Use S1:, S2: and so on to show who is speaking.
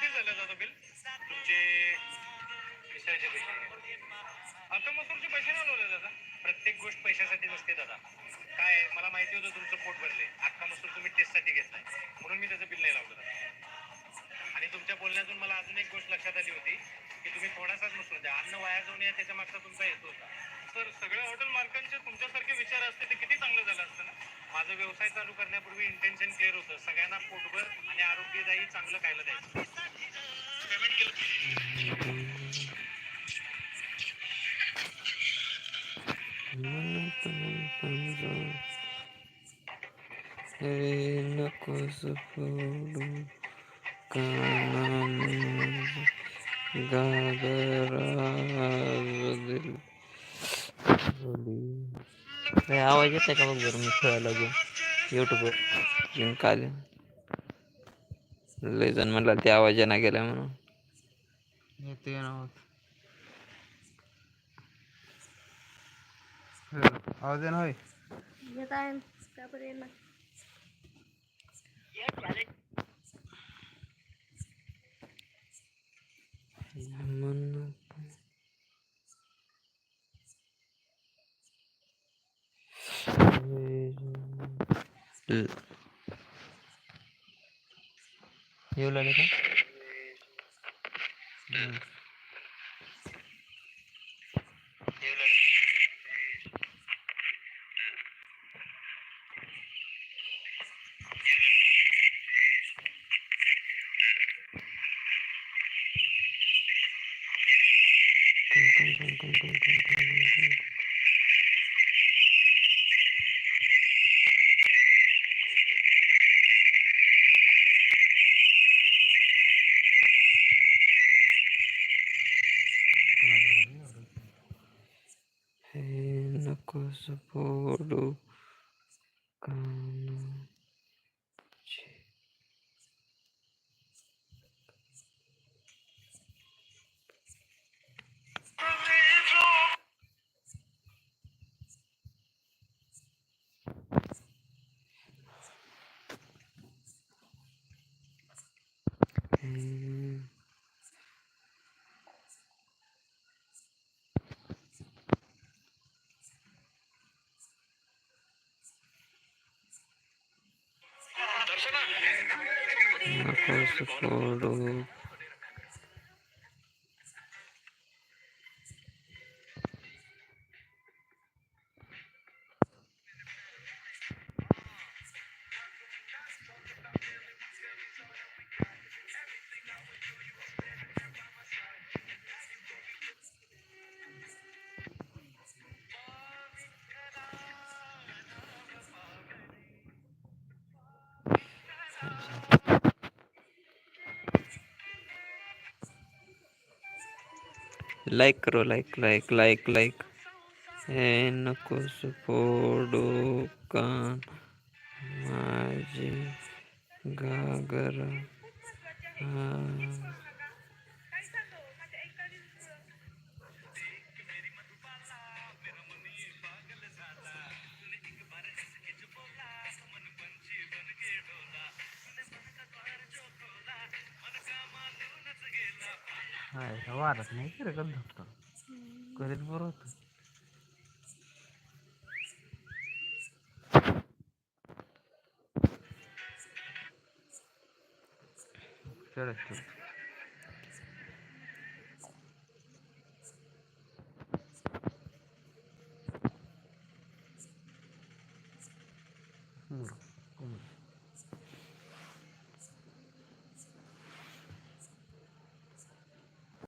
S1: किती झालं दादा बिल तुमचे विषयाचे पैसे? आता मसूरचे पैसे नाही लावले दादा. प्रत्येक गोष्ट पैशासाठी नसते दादा. काय आहे, मला माहिती होतं तुमचं पोट भरले. अख्खा मसूर तुम्ही टेस्टसाठी घेतलाय म्हणून मी त्याचं बिल नाही लावलं दादा. आणि तुमच्या बोलण्यातून मला अजून एक गोष्ट लक्षात आली होती की तुम्ही थोडासाच मसूर द्या, अन्न वाया जाऊन या त्याच्या मागचा तुमचा हेतू होता. सर, सगळ्या हॉटेल मालकांचे तुमच्यासारखे विचार असते ते किती चांगलं झालं असतं ना. माझा व्यवसाय चालू करण्यापूर्वी इंटेन्शन क्लिअर होतं, सगळ्यांना पोटभर आणि आरोग्यदायी चांगलं खायला द्यायचं. पेमेंट केलं.
S2: नको सोडू कानान आवाज येत का बघ बरं, मी खेळायला घेऊन युट्यूबवर घेऊन काल लय जण म्हणला ते आवाज येणार गेला म्हणून. येते ना आवाज येणार होय.
S3: येत आहे का बरं येणार.
S2: येऊ लागले का? नको सोडू कानाचे नको सोडू. लाईक करो, लाईक लाईक लाईक लाईक. हे नको सोडू कान माझी घागरा. वारत नाही खरं का धुकतो करीत बरं होत. चढत